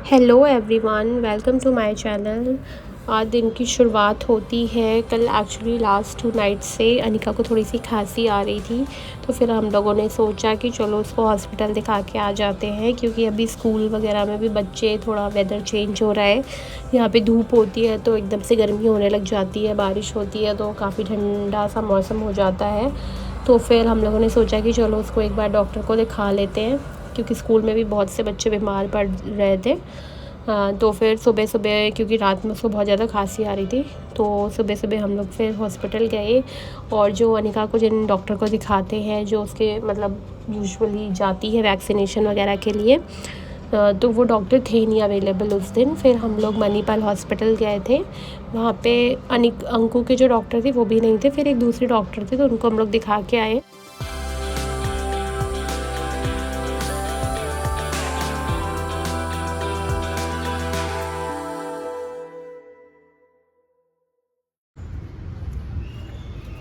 Hello everyone, welcome to my channel. आज दिन की शुरुआत होती है। कल एक्चुअली लास्ट 2 नाइट से अनिका को थोड़ी सी खांसी आ रही थी, तो फिर हम लोगों ने सोचा कि चलो उसको हॉस्पिटल दिखा के आ जाते हैं, क्योंकि अभी स्कूल वगैरह में भी बच्चे, थोड़ा वेदर चेंज हो रहा है। यहाँ पे धूप होती है तो एकदम से गर्मी होने लग जाती है, बारिश होती है तो काफ़ी ठंडा सा मौसम हो जाता है। तो फिर हम लोगों ने सोचा कि चलो उसको एक बार डॉक्टर को दिखा लेते हैं, क्योंकि स्कूल में भी बहुत से बच्चे बीमार पड़ रहे थे। तो फिर सुबह सुबह, क्योंकि रात में उसको बहुत ज़्यादा खांसी आ रही थी, तो सुबह सुबह हम लोग फिर हॉस्पिटल गए। और जो अनिका को जिन डॉक्टर को दिखाते हैं, जो उसके मतलब यूजुअली जाती है वैक्सीनेशन वगैरह के लिए, तो वो डॉक्टर थे नहीं अवेलेबल उस दिन। फिर हम लोग मणिपाल हॉस्पिटल गए थे। वहाँ पे अंकु के जो डॉक्टर थे वो भी नहीं थे, फिर एक दूसरे डॉक्टर थे, तो उनको हम लोग दिखा के आए।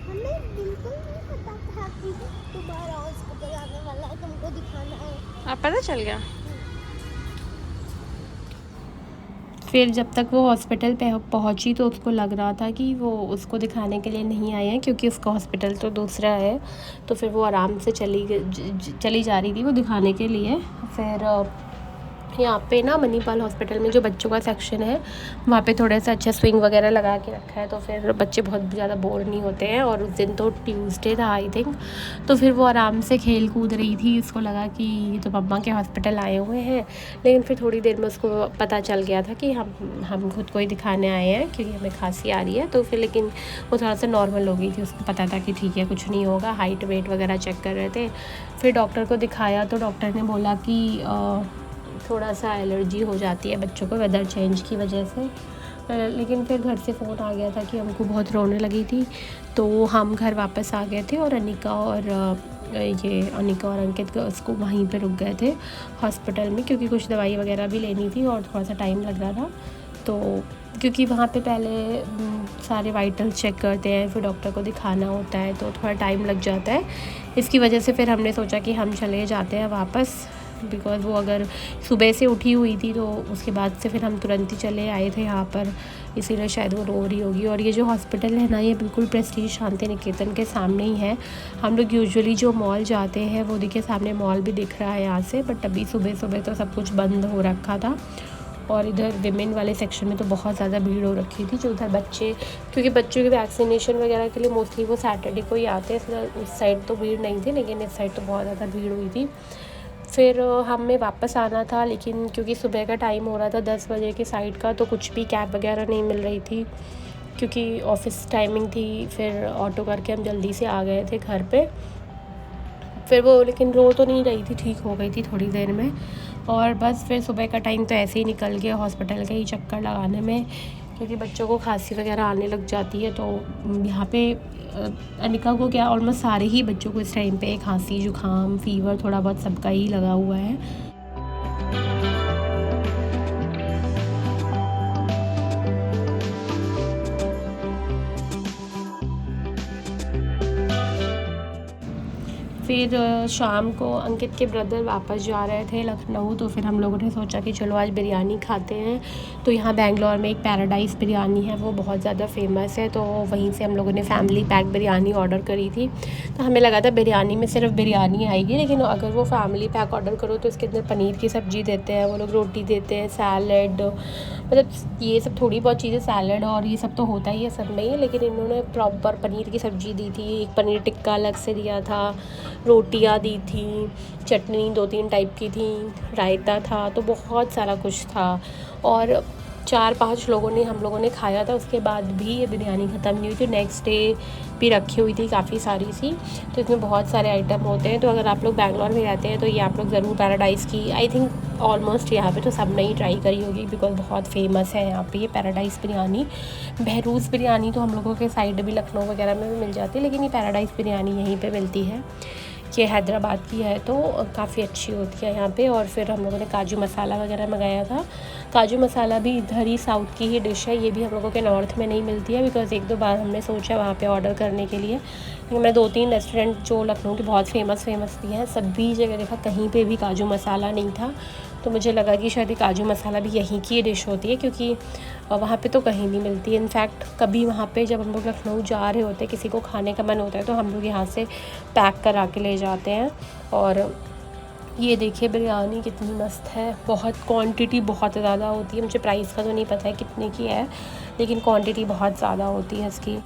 हमें बिल्कुल नहीं पता था कि दोबारा हॉस्पिटल आने वाला है, तुमको दिखाना है। आप पता चल गया। फिर जब तक वो हॉस्पिटल पे पहुंची तो उसको लग रहा था कि वो उसको दिखाने के लिए नहीं आए हैं, क्योंकि उसका हॉस्पिटल तो दूसरा है। तो फिर वो आराम से चली जा रही थी वो दिखाने के लिए। फिर यहाँ पे ना मणिपाल हॉस्पिटल में जो बच्चों का सेक्शन है, वहाँ पे थोड़ा सा अच्छा स्विंग वगैरह लगा के रखा है, तो फिर बच्चे बहुत ज़्यादा बोर नहीं होते हैं। और उस दिन तो ट्यूसडे था आई थिंक, तो फिर वो आराम से खेल कूद रही थी। उसको लगा कि ये तो मम्मा के हॉस्पिटल आए हुए हैं, लेकिन फिर थोड़ी देर में उसको पता चल गया था कि हम खुद को ही दिखाने आए हैं, क्योंकि हमें खांसी आ रही है। तो फिर लेकिन वो थोड़ा सा नॉर्मल हो गई थी, उसको पता था कि ठीक है कुछ नहीं होगा। हाइट वेट वगैरह चेक कर रहे थे। फिर डॉक्टर को दिखाया तो डॉक्टर ने बोला कि थोड़ा सा एलर्जी हो जाती है बच्चों को वेदर चेंज की वजह से। लेकिन फिर घर से फ़ोन आ गया था कि हमको बहुत रोने लगी थी, तो हम घर वापस आ गए थे। और अनिका और अंकित उसको वहीं पे रुक गए थे हॉस्पिटल में, क्योंकि कुछ दवाई वगैरह भी लेनी थी और थोड़ा सा टाइम लग रहा था। तो क्योंकि वहाँ पे पहले सारे वाइटल्स चेक करते हैं, फिर डॉक्टर को दिखाना होता है, तो थोड़ा टाइम लग जाता है। इसकी वजह से फिर हमने सोचा कि हम चले जाते हैं वापस, बिकॉज़ वो अगर सुबह से उठी हुई थी तो उसके बाद से फिर हम तुरंत ही चले आए थे यहाँ पर, इसीलिए शायद वो रो रही होगी। और ये जो हॉस्पिटल है ना, ये बिल्कुल प्रेस्टीज शांति निकेतन के सामने ही है। हम लोग यूजुअली जो मॉल जाते हैं वो देखिए सामने मॉल भी दिख रहा है यहाँ से, बट अभी सुबह सुबह तो सब कुछ बंद हो रखा था। और इधर विमेन वाले सेक्शन में तो बहुत ज़्यादा भीड़ हो रखी थी। जो उधर बच्चे, क्योंकि बच्चों के वैक्सीनेशन वगैरह के लिए मोस्टली वो सैटरडे को ही आते हैं, उस साइड तो भीड़ नहीं थी, लेकिन इस साइड तो बहुत ज़्यादा भीड़ हुई थी। फिर हमें वापस आना था, लेकिन क्योंकि सुबह का टाइम हो रहा था 10 बजे के साइड का, तो कुछ भी कैब वगैरह नहीं मिल रही थी, क्योंकि ऑफिस टाइमिंग थी। फिर ऑटो करके हम जल्दी से आ गए थे घर पे। फिर वो लेकिन रो तो नहीं रही थी, ठीक हो गई थी थोड़ी देर में। और बस फिर सुबह का टाइम तो ऐसे ही निकल गया हॉस्पिटल के ही चक्कर लगाने में, क्योंकि बच्चों को खांसी वगैरह आने लग जाती है। तो यहाँ पे अनिका को क्या, ऑलमोस्ट सारे ही बच्चों को इस टाइम पे खांसी जुकाम फीवर थोड़ा बहुत सबका ही लगा हुआ है। फिर शाम को अंकित के ब्रदर वापस जा रहे थे लखनऊ, तो फिर हम लोगों ने सोचा कि चलो आज बिरयानी खाते हैं। तो यहाँ बेंगलोर में एक पैराडाइज़ बिरयानी है, वो बहुत ज़्यादा फेमस है, तो वहीं से हम लोगों ने फैमिली पैक बिरयानी ऑर्डर करी थी। तो हमें लगा था बिरयानी में सिर्फ बिरयानी आएगी, लेकिन अगर वो फैमिली पैक ऑर्डर करो तो इसके अंदर पनीर की सब्ज़ी देते हैं वो लोग, रोटी देते हैं, सैलड, मतलब ये सब थोड़ी बहुत चीज़ें, सैलड और ये सब तो होता ही है सब में ही, लेकिन इन्होंने प्रॉपर पनीर की सब्ज़ी दी थी, एक पनीर टिक्का अलग से दिया था, रोटियां दी थी, चटनी 2-3 टाइप की थी, रायता था, तो बहुत सारा कुछ था। और 4-5 लोगों ने, हम लोगों ने खाया था, उसके बाद भी ये बिरयानी ख़त्म नहीं हुई थी। नेक्स्ट डे भी रखी हुई थी काफ़ी सारी सी। तो इसमें बहुत सारे आइटम होते हैं, तो अगर आप लोग बैंगलोर में रहते हैं तो ये आप लोग ज़रूर पैराडाइज़ की, आई थिंक ऑलमोस्ट यहाँ पे तो सब ने ही ट्राई करी होगी, बिकॉज बहुत फेमस है यहाँ पे ये पैराडाइज़ बिरयानी। बहरूज बिरयानी तो हम लोगों के साइड भी लखनऊ वगैरह में भी मिल जाती है, लेकिन ये पैराडाइज़ बिरयानी यहीं पे मिलती है। ये हैदराबाद की है, तो काफ़ी अच्छी होती है यहाँ पे। और फिर हम लोगों ने काजू मसाला वगैरह मंगाया था। काजू मसाला भी इधर ही साउथ की ही डिश है, ये भी हम लोगों के नॉर्थ में नहीं मिलती है, बिकॉज़ 1-2 बार हमने सोचा वहाँ पे ऑर्डर करने के लिए, लेकिन मैं 2-3 रेस्टोरेंट जो लखनऊ के बहुत फेमस भी हैं, सभी जगह देखा, कहीं पे भी काजू मसाला नहीं था। तो मुझे लगा कि शायद काजू मसाला भी यहीं की डिश होती है, क्योंकि वहाँ पे तो कहीं नहीं मिलती। इनफैक्ट कभी वहाँ पे जब हम लोग लखनऊ जा रहे होते, किसी को खाने का मन होता है तो हम लोग यहाँ से पैक करा के ले जाते हैं। और ये देखिए बिरयानी कितनी मस्त है, बहुत क्वांटिटी बहुत ज़्यादा होती है। मुझे प्राइस का तो नहीं पता है कितने की है, लेकिन क्वांटिटी बहुत ज़्यादा होती है इसकी।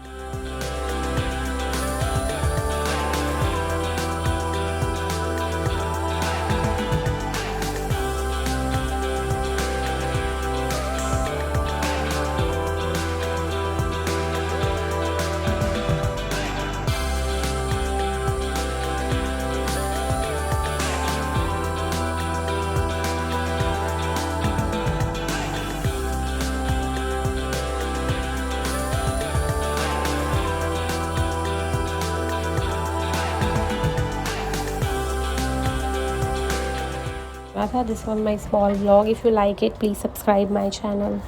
This was my small vlog. If you like it, please subscribe my channel.